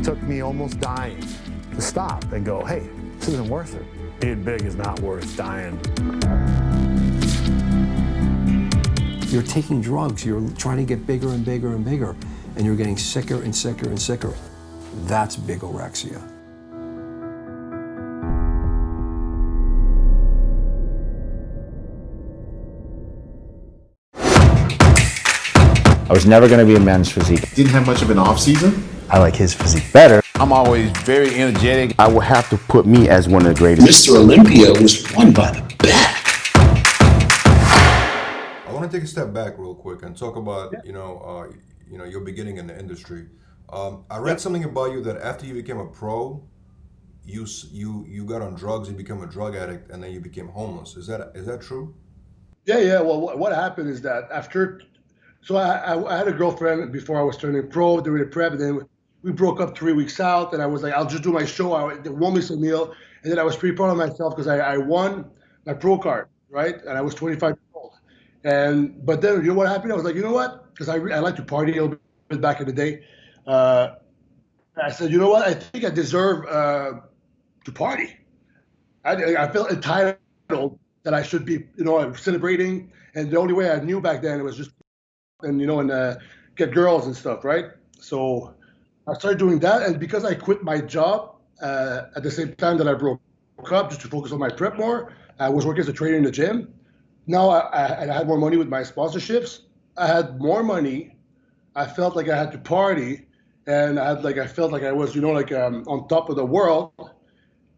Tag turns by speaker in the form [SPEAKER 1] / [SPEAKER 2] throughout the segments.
[SPEAKER 1] took me almost dying to stop and go, hey, this isn't worth it. Being big is not worth dying.
[SPEAKER 2] You're taking drugs, you're trying to get bigger and bigger and bigger, and you're getting sicker and sicker and sicker. That's bigorexia.
[SPEAKER 3] I was never going to be a men's physique.
[SPEAKER 4] Didn't have much of an off season.
[SPEAKER 3] I like his physique better.
[SPEAKER 5] I'm always very energetic.
[SPEAKER 3] I will have to put me as one of the greatest.
[SPEAKER 6] Mr. Olympia was won by the back.
[SPEAKER 7] I want to take a step back real quick and talk about your beginning in the industry. I read something about you that after you became a pro, you got on drugs, you became a drug addict, and then you became homeless. Is that true?
[SPEAKER 8] Yeah. Well, what happened is that after, so I had a girlfriend before I was turning pro during the prep, and then we broke up 3 weeks out, and I was like, I'll just do my show. They won me some meal, and then I was pretty proud of myself because I won my pro card, right? And I was 25 years old. But then, you know what happened? I was like, you know what? Because I like to party a little bit back in the day. I said, you know what? I think I deserve to party. I felt entitled that I should be, celebrating. And the only way I knew back then was just, and get girls and stuff, right? So I started doing that, and because I quit my job at the same time that I broke up, just to focus on my prep more, I was working as a trainer in the gym. Now I had more money with my sponsorships. I had more money. I felt like I had to party, and I felt like I was, on top of the world.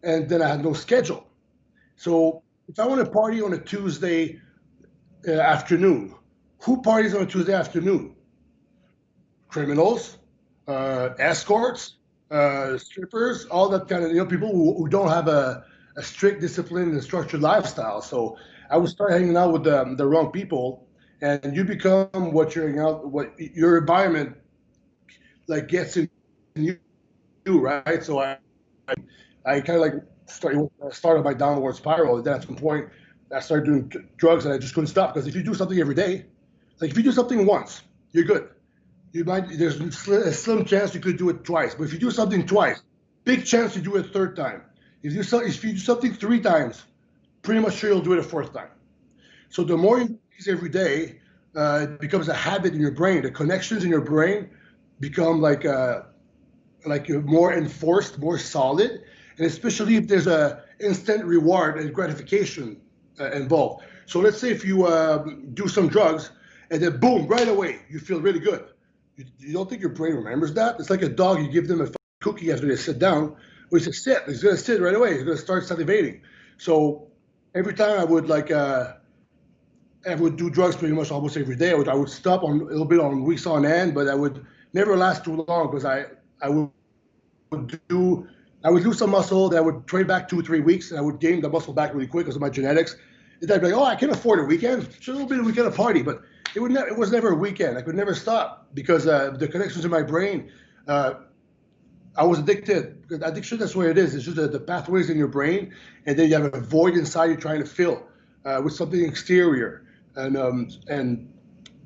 [SPEAKER 8] And then I had no schedule. So if I want to party on a Tuesday afternoon, who parties on a Tuesday afternoon? Criminals, escorts, strippers, all that kind of, people who don't have a strict discipline and structured lifestyle. So I would start hanging out with the wrong people, and you become what your environment gets in you, right? So I kind of started my downward spiral. And then at some point, I started doing drugs, and I just couldn't stop. Because if you do something every day, if you do something once, you're good. There's a slim chance you could do it twice. But if you do something twice, big chance you do it a third time. If you do something 3 times, pretty much sure you'll do it a 4th time. So the more you do these every day, it becomes a habit in your brain. The connections in your brain become more enforced, more solid, and especially if there's a instant reward and gratification involved. So let's say if you do some drugs, and then boom, right away, you feel really good. You don't think your brain remembers that? It's like a dog, you give them a cookie after they sit down. Well, he says sit. He's going to sit right away. He's going to start salivating. So every time I would do drugs pretty much almost every day. I would stop a little bit on weeks on end, but I would never last too long because I would do some muscle, then I would train back 2 or 3 weeks, and I would gain the muscle back really quick because of my genetics. And then I'd be like, I can afford a weekend. Just a little bit of a weekend of party, but it was never a weekend. I could never stop because the connections in my brain, I was addicted. Addiction, that's what it is. It's just the pathways in your brain, and then you have a void inside you're trying to fill with something exterior. And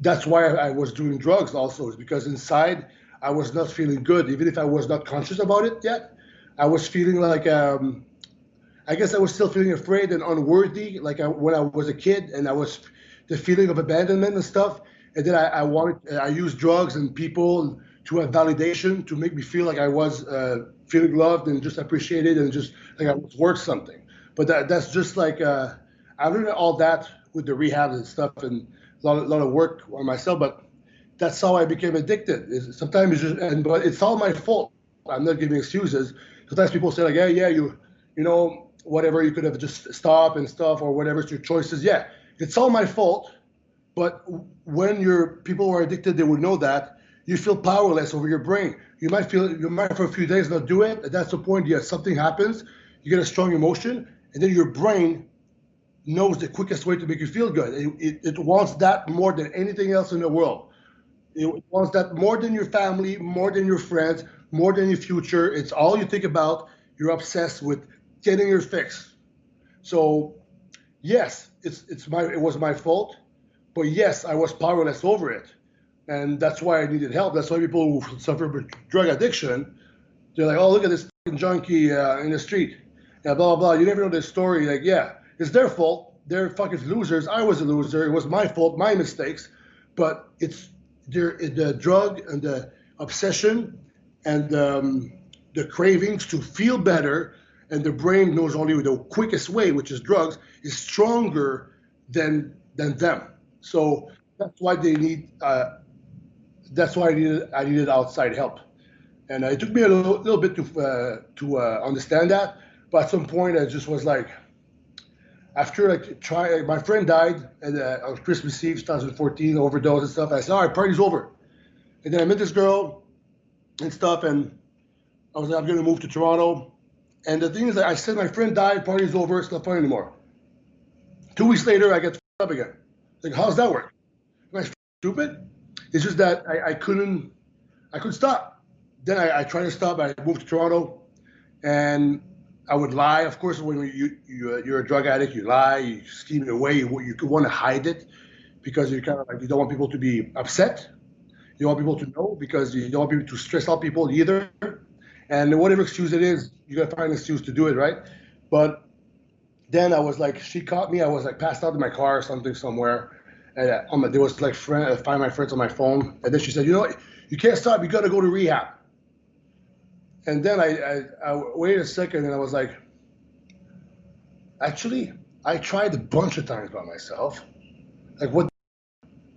[SPEAKER 8] that's why I was doing drugs also, is because inside I was not feeling good. Even if I was not conscious about it yet, I was feeling like, I guess I was still feeling afraid and unworthy, when I was a kid, and I was the feeling of abandonment and stuff. And then I used drugs and people to have validation to make me feel like I was feeling loved and just appreciated and just like I was worth something. But that's just I learned all that with the rehab and stuff and a lot of work on myself. But that's how I became addicted. Sometimes but it's all my fault. I'm not giving excuses. Sometimes people say you whatever, you could have just stopped and stuff or whatever, it's your choices. Yeah, it's all my fault. But when people who are addicted, they would know that you feel powerless over your brain. You might for a few days not do it. And that's the point. Yeah, something happens. You get a strong emotion, and then your brain knows the quickest way to make you feel good. It wants that more than anything else in the world. It wants that more than your family, more than your friends, more than your future. It's all you think about. You're obsessed with getting your fix. So, yes, it was my fault, but yes, I was powerless over it, and that's why I needed help. That's why people who suffer with drug addiction, They're like, oh, look at this fucking junkie in the street, yeah, blah, blah, blah. You never know their story. Like, yeah, it's their fault. They're fucking losers. I was a loser. It was my fault, my mistakes. But it's the drug and the obsession and the cravings to feel better, and the brain knows only the quickest way, which is drugs, is stronger than them. So that's why they need. That's why I needed outside help, and it took me a little bit to understand that. But at some point, I just was like, after my friend died on Christmas Eve 2014, overdose and stuff. I said, all right, party's over, and then I met this girl and stuff, and I was like, I'm gonna move to Toronto. And the thing is that I said, my friend died, party's over, it's not fun anymore. 2 weeks later, I get f***ed up again. Like, how's that work? Am I stupid? It's just that I couldn't stop. Then I tried to stop. I moved to Toronto, and I would lie. Of course, when you're a drug addict, you lie, you scheme it away. You could want to hide it because you kind of like, you don't want people to be upset. You don't want people to know because you don't want people to stress out people either. And whatever excuse it is, you gotta find an excuse to do it, right? But then I was like, she caught me. I was like passed out in my car or something somewhere, and there was like find my friends on my phone. And then she said, you know what? You can't stop. You gotta go to rehab. And then I waited a second, and I was like, actually, I tried a bunch of times by myself. Like, what?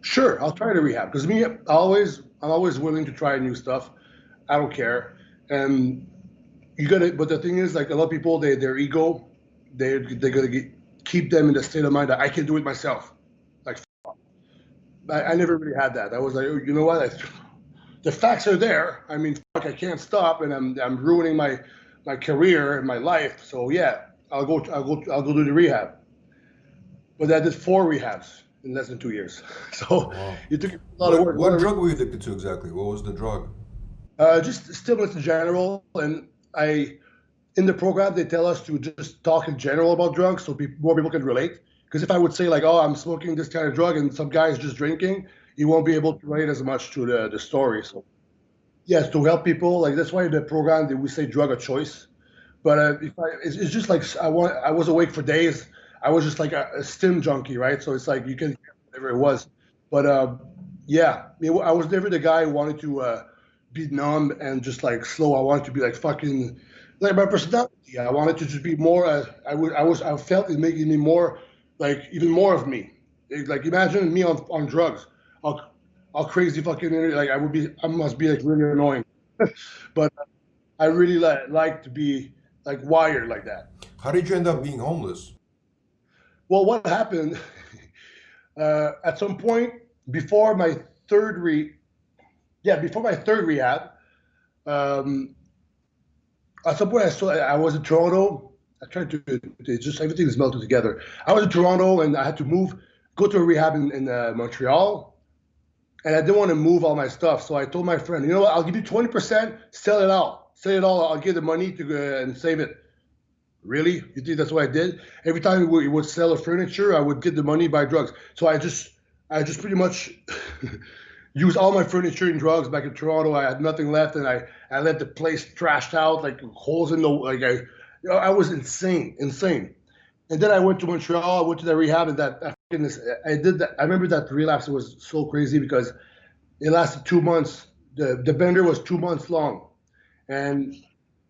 [SPEAKER 8] Sure, I'll try to rehab because I'm always willing to try new stuff. I don't care. And you gotta, but the thing is, like, a lot of people, their ego, they're gonna keep them in the state of mind that I can do it myself. Like, I never really had that. I was like, you know what? The facts are there. I mean, fuck, I can't stop, and I'm ruining my career and my life. So yeah, I'll go do the rehab. But I did 4 rehabs in less than 2 years. So wow. It took a lot of work.
[SPEAKER 7] What drug were you addicted to exactly? What was the drug?
[SPEAKER 8] Just stimulants in general, and in the program they tell us to just talk in general about drugs so more people can relate. Because if I would say like, oh, I'm smoking this kind of drug, and some guy is just drinking, you won't be able to relate as much to the story. So yes, to help people, like that's why in the program we say drug of choice. But it's just like I was awake for days. I was just like a stim junkie, right? So it's like you can whatever it was. But yeah, I was never the guy who wanted to be numb and just like slow. I wanted to be like fucking like my personality. I wanted to just be more. I felt it making me more like even more of me. Like imagine me on drugs. I'll crazy fucking like I must be like really annoying. But I really like to be like wired like that.
[SPEAKER 7] How did you end up being homeless?
[SPEAKER 8] Well, what happened at some point before my third rehab, at some point I was in Toronto. I tried to just everything is melted together. I was in Toronto and I had to go to a rehab in Montreal, and I didn't want to move all my stuff. So I told my friend, you know what? I'll give you 20%. Sell it all. I'll give the money to go and save it. Really? You think that's what I did? Every time we would sell a furniture, I would get the money, buy drugs. So I just pretty much used all my furniture and drugs back in Toronto. I had nothing left, and I let the place trashed out, like holes in the I was insane. And then I went to Montreal. I went to the rehab, and I did that. I remember that relapse was so crazy because it lasted 2 months. The bender was 2 months long, and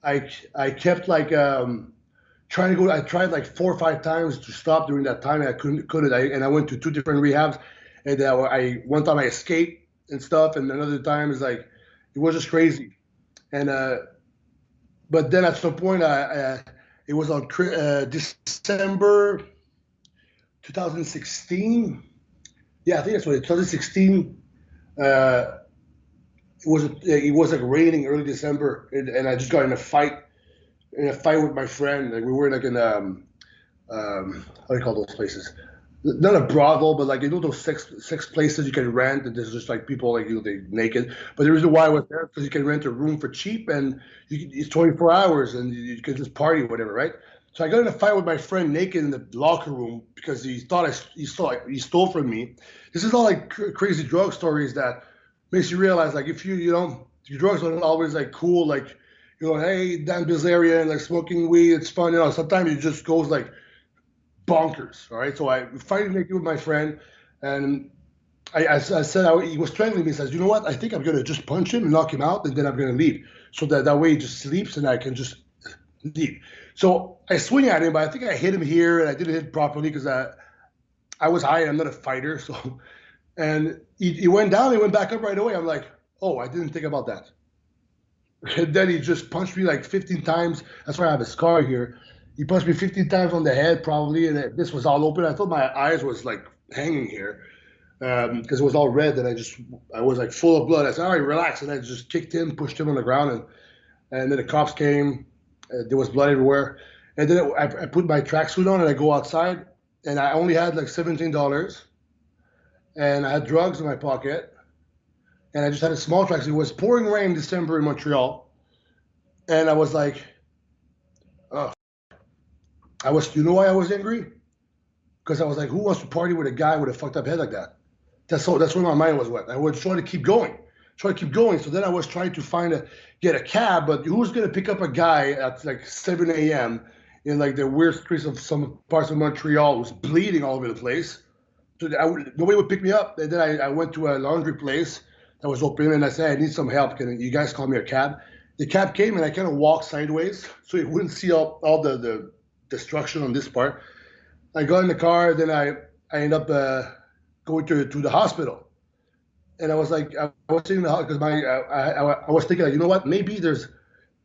[SPEAKER 8] I kept like trying to go. I tried like 4 or 5 times to stop during that time, and I couldn't. And I went to 2 different rehabs, and one time I escaped and stuff, and another time is like it was just crazy. And but then at some point, it was on December 2016. Yeah, I think that's what 2016. It was like raining early December, and I just got in a fight with my friend. Like we were like in how do you call those places? Not a brothel, but like those sex places you can rent, and there's just like people like they naked. But the reason why I was there because you can rent a room for cheap, and it's 24 hours, and you can just party or whatever, right? So I got in a fight with my friend naked in the locker room because he thought he stole from me. This is all like crazy drug stories that makes you realize like if your drugs aren't always like cool, like hey, Dan Bilzerian, like smoking weed, it's fun. Sometimes it just goes like bonkers. All right. So I finally make it with my friend, and I said, he was strangling me. He says, you know what? I think I'm going to just punch him and knock him out, and then I'm going to leave. So that way he just sleeps and I can just leave. So I swing at him, but I think I hit him here, and I didn't hit it properly because I was high. I'm not a fighter. So, and he went down, he went back up right away. I'm like, oh, I didn't think about that. And then he just punched me like 15 times. That's why I have a scar here. He punched me 15 times on the head probably, and this was all open. I thought my eyes was like hanging here because it was all red, and I was like full of blood. I said, all right, relax. And I just kicked him, pushed him on the ground, and then the cops came. There was blood everywhere. And then I put my tracksuit on and I go outside, and I only had like $17, and I had drugs in my pocket, and I just had a small tracksuit. It was pouring rain in December in Montreal, and I was like, oh, you know why I was angry? Because I was like, who wants to party with a guy with a fucked up head like that? That's where my mind was went. I was trying to keep going. So then I was trying to get a cab, but who's going to pick up a guy at like 7 a.m. in like the weird streets of some parts of Montreal who's bleeding all over the place? So nobody would pick me up. And then I went to a laundry place that was open, and I said, I need some help. Can you guys call me a cab? The cab came, and I kind of walked sideways so you wouldn't see all the destruction on this part. I got in the car, then I ended up going to the hospital. And I was like, I was sitting in the hospital because I was thinking, like, you know what? Maybe it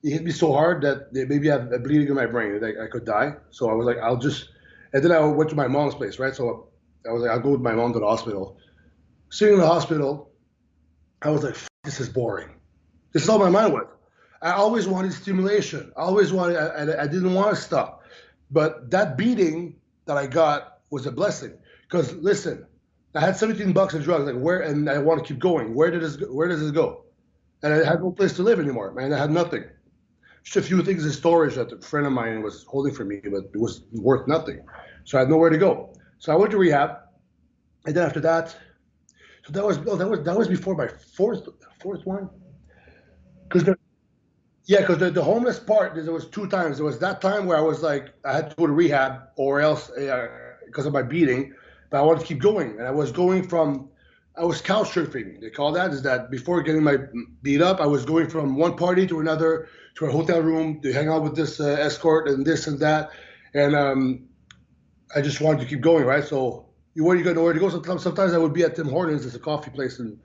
[SPEAKER 8] hit me so hard that maybe I have a bleeding in my brain that I could die. So I was like, and then I went to my mom's place, right? So I was like, I'll go with my mom to the hospital. Sitting in the hospital, I was like, this is boring. This is all my mind was. I always wanted stimulation. I didn't want to stop. But that beating that I got was a blessing. Because listen, I had $17 in drugs, and I want to keep going. Where does this go? And I had no place to live anymore, man. I had nothing. Just a few things in storage that a friend of mine was holding for me, but it was worth nothing. So I had nowhere to go. So I went to rehab, and then after that, so that was before my fourth one, because the homeless part, there was 2 times. There was that time where I was like, I had to go to rehab or else because of my beating. But I wanted to keep going, and I was couch surfing. They call that, is that before getting my beat up, I was going from one party to another, to a hotel room to hang out with this escort and this and that, and I just wanted to keep going, right? So where you got nowhere to go. Sometimes I would be at Tim Hortons, it's a coffee place in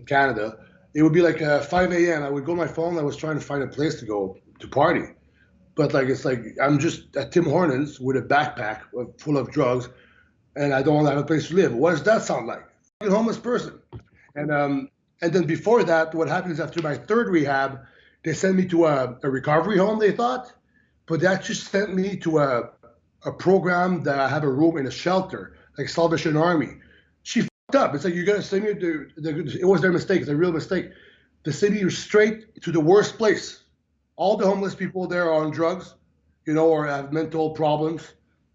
[SPEAKER 8] Canada. It would be like 5 a.m. I would go on my phone. I was trying to find a place to go to party, but it's like I'm just at Tim Hortons with a backpack full of drugs, and I don't have a place to live. What does that sound like? A homeless person. And then before that, what happened is after my 3rd rehab, they sent me to a recovery home, they thought, but that just sent me to a program that I have a room in a shelter, like Salvation Army. She fucked up. It's like, you're going to send me it was their mistake. It's a real mistake. They send you straight to the worst place. All the homeless people there are on drugs, or have mental problems.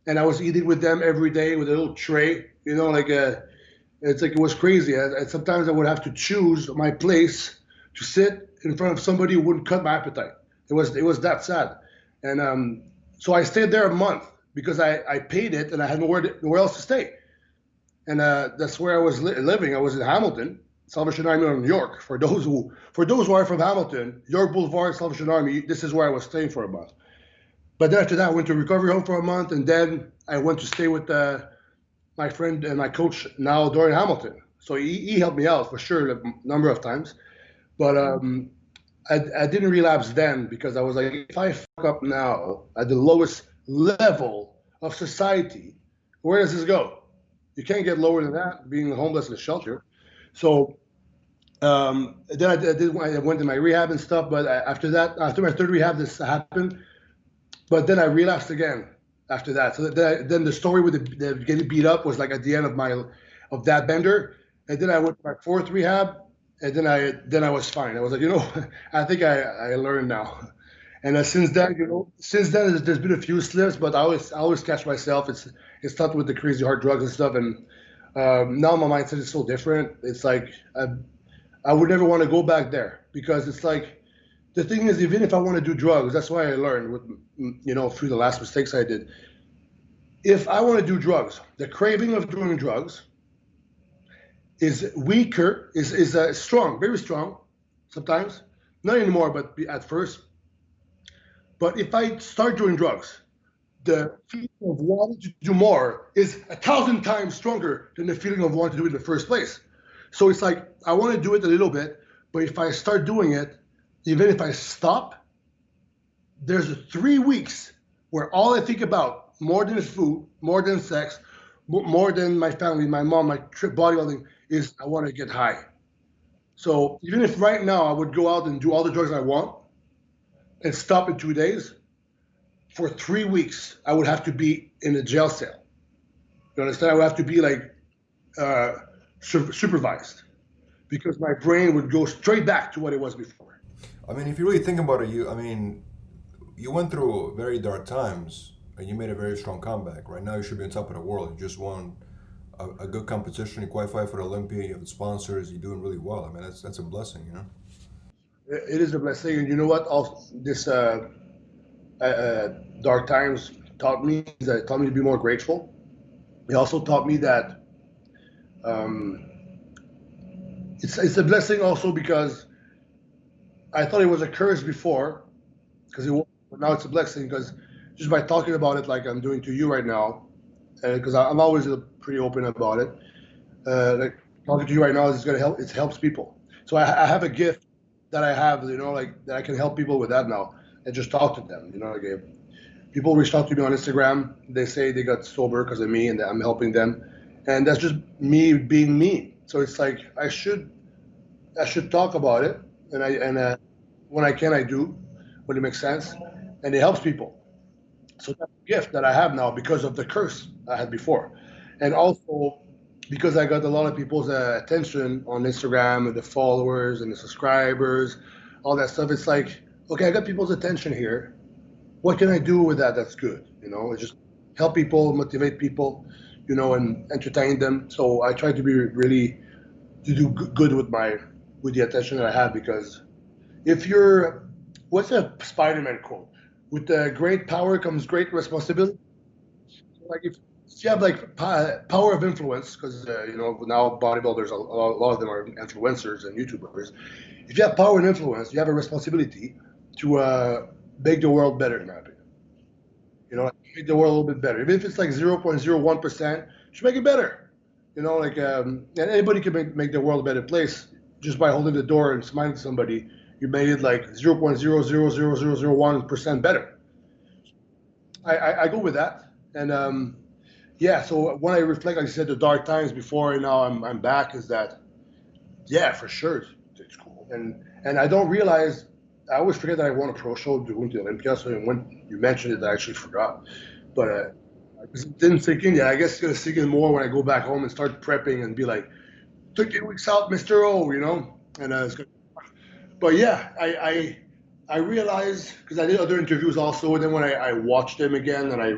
[SPEAKER 8] And I was eating with them every day with a little tray, it's like it was crazy. And sometimes I would have to choose my place to sit in front of somebody who wouldn't cut my appetite. It was that sad. And so I stayed there a month because I paid it and I had nowhere else to stay. And that's where I was living. I was in Hamilton, Salvation Army in New York. For those who are from Hamilton, York Boulevard, Salvation Army, this is where I was staying for a month. But then after that, I went to recovery home for a month, and then I went to stay with my friend and my coach now, Dorian Hamilton. So he helped me out for sure a number of times. But I didn't relapse then because I was like, if I fuck up now at the lowest level of society, where does this go? You can't get lower than that, being homeless in a shelter. So then I went to my rehab and stuff. But after my 3rd rehab, this happened. But then I relapsed again after that. So then the story with the getting beat up was like at the end of that bender. And then I went to my 4th rehab, and then I was fine. I was like, I think I learned now. And since then, there's been a few slips, but I always catch myself. It's not with the crazy hard drugs and stuff. And now my mindset is so different. It's like I would never want to go back there because it's like the thing is, even if I want to do drugs, that's why I learned with, through the last mistakes I did. If I want to do drugs, the craving of doing drugs is weaker, is strong, very strong, sometimes. Not anymore, but at first. But if I start doing drugs, the feeling of wanting to do more is 1,000 times stronger than the feeling of wanting to do it in the first place. So it's like, I want to do it a little bit, but if I start doing it, even if I stop, there's 3 weeks where all I think about, more than food, more than sex, more than my family, my mom, my trip bodybuilding, is I want to get high. So even if right now I would go out and do all the drugs I want and stop in 2 days, for 3 weeks, I would have to be in a jail cell. You understand? I would have to be like supervised, because my brain would go straight back to what it was before.
[SPEAKER 7] I mean, if you really think about it, you went through very dark times and you made a very strong comeback. Right now, you should be on top of the world. You just won a good competition. You qualified for the Olympia. You have the sponsors. You're doing really well. I mean, that's a blessing, you know?
[SPEAKER 8] It is a blessing. And you know what? This dark times taught me to be more grateful. It also taught me that it's a blessing also, because I thought it was a curse before, because now it's a blessing, because just by talking about it like I'm doing to you right now, because I'm always pretty open about it, like talking to you right now is going to help. It helps people. So I have a gift that I have, like that I can help people with that now, and just talk to them. Like people reach out to me on Instagram. They say they got sober because of me, and I'm helping them, and that's just me being me. So it's like I should talk about it, and when I can, I do, when it makes sense, and it helps people. So that's a gift that I have now because of the curse I had before, and also because I got a lot of people's attention on Instagram, and the followers and the subscribers, all that stuff. It's like, okay, I got people's attention here. What can I do with that? That's good. It's just help people, motivate people, and entertain them. So I try to be really to do good with the attention that I have, because if you're, what's a Spider-Man quote? With great power comes great responsibility. Like if you have like power of influence, because now bodybuilders, a lot of them are influencers and YouTubers. If you have power and influence, you have a responsibility to make the world better, in my opinion. Make the world a little bit better. Even if it's like 0.01%, you should make it better. And anybody can make the world a better place just by holding the door and smiling to somebody. You made it like 0.0000001% better. I go with that, and so when I reflect, like I said, the dark times before and now I'm back, is that, yeah, for sure it's cool, and I don't realize. I always forget that I won a pro show doing the Olympia. So when you mentioned it, I actually forgot, but it didn't sink in yet. I guess it's gonna sink in more when I go back home and start prepping and be like, 13 weeks out, Mr. O, and it's good. But yeah, I realized, because I did other interviews also, and then when I watched them again and I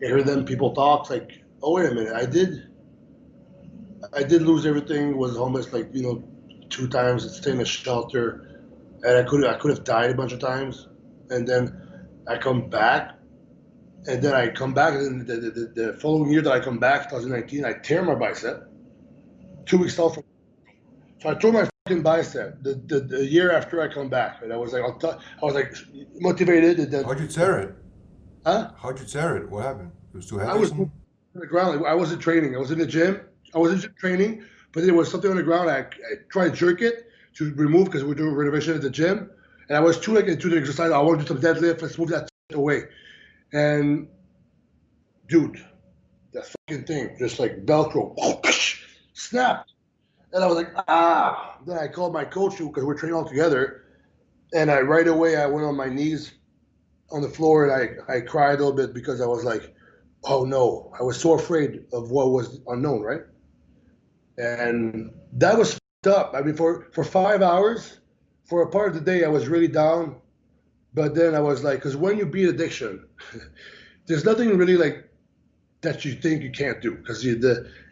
[SPEAKER 8] heard them people talk, it's like, oh wait a minute, I did lose everything, was homeless like 2 times, stayed in a shelter, and I could have died a bunch of times, and then I come back, and then the following year that I come back, 2019, I tear my bicep, 2 weeks out from. So I tore my fucking bicep the year after I come back, and I was like motivated. And then,
[SPEAKER 7] how'd you tear it?
[SPEAKER 8] Huh?
[SPEAKER 7] How'd you tear it? What happened? It was too heavy.
[SPEAKER 8] I was on the ground. I wasn't training. I was in the gym. I was in gym training, but there was something on the ground. I tried to jerk it to remove, because we were doing renovation at the gym, and I was too into the exercise. I want to do some deadlift. Let's move that away. And dude, that fucking thing just like Velcro snapped. And I was like, ah. Then I called my coach, because we're training all together. And right away I went on my knees on the floor, and I cried a little bit, because I was like, oh no. I was so afraid of what was unknown, right? And that was fucked up. I mean, for 5 hours, for a part of the day, I was really down. But then I was like, because when you beat addiction, there's nothing really like that you think you can't do. Because it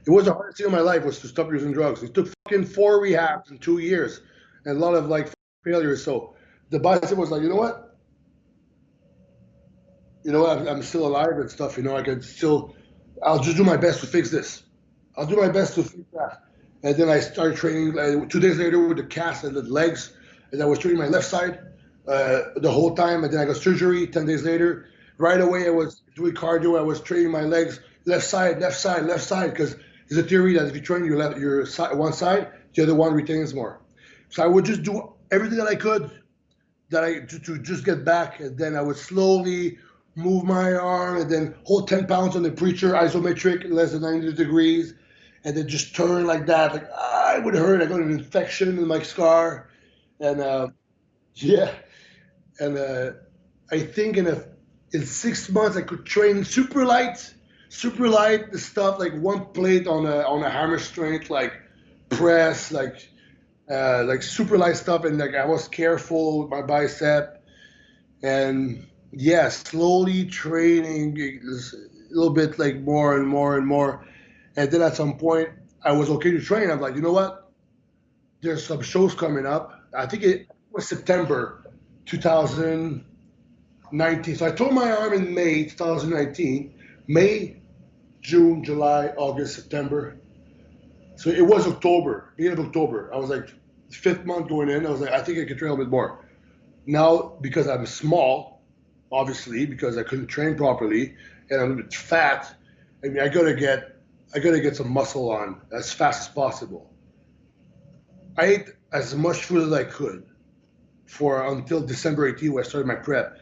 [SPEAKER 8] was the hardest thing in my life was to stop using drugs. It took fucking 4 rehabs in 2 years, and a lot of like failures. So the bicep was like, I'm still alive and stuff. I can still, I'll just do my best to fix this. I'll do my best to fix that. And then I started training 2 days later with the calves and the legs. And I was training my left side the whole time. And then I got surgery 10 days later. Right away, I was doing cardio. I was training my legs, left side, left side, left side. Because there's a theory that if you train your side, one side, the other one retains more. So I would just do everything that I could to just get back. And then I would slowly move my arm and then hold 10 pounds on the preacher, isometric, less than 90 degrees. And then just turn like that. Like, it would hurt. I got an infection in my scar. And yeah. And I think in 6 months I could train super light stuff, like one plate on a hammer strength, like press, like super light stuff. And like I was careful with my bicep. And yeah, slowly training a little bit, like more and more and more. And then at some point, I was okay to train. I'm like, you know what? There's some shows coming up. I think it was September 2019. So I tore my arm in May 2019. May, June, July, August, September. So it was October, beginning of October. I was like, 5th month going in. I was like, I think I could train a little bit more. Now, because I'm small, obviously, because I couldn't train properly, and I'm a bit fat, I mean, I gotta get some muscle on as fast as possible. I ate as much food as I could until December 18th when I started my prep.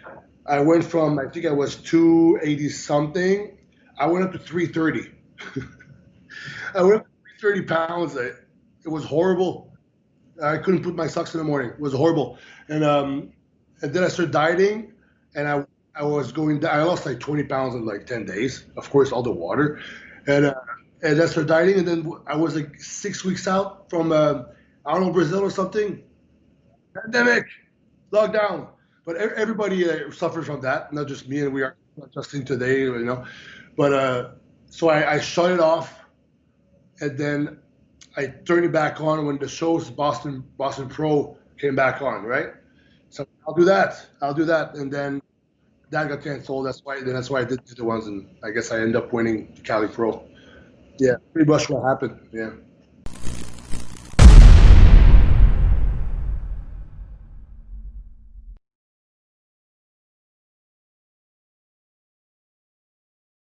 [SPEAKER 8] I went from, I think I was 280 something. I went up to 330. I went up to 330 pounds. It was horrible. I couldn't put my socks in the morning. It was horrible. And then I started dieting, and I was going. I lost like 20 pounds in like 10 days. Of course, all the water. And I started dieting, and then I was like 6 weeks out from I don't know, Brazil or something. Pandemic, lockdown. But everybody suffers from that, not just me, and we are adjusting today, But so I shut it off, and then I turned it back on when the shows Boston Pro came back on, right? So I'll do that, and then that got canceled. That's why I did the ones, and I guess I ended up winning the Cali Pro. Yeah, pretty much what happened. Yeah.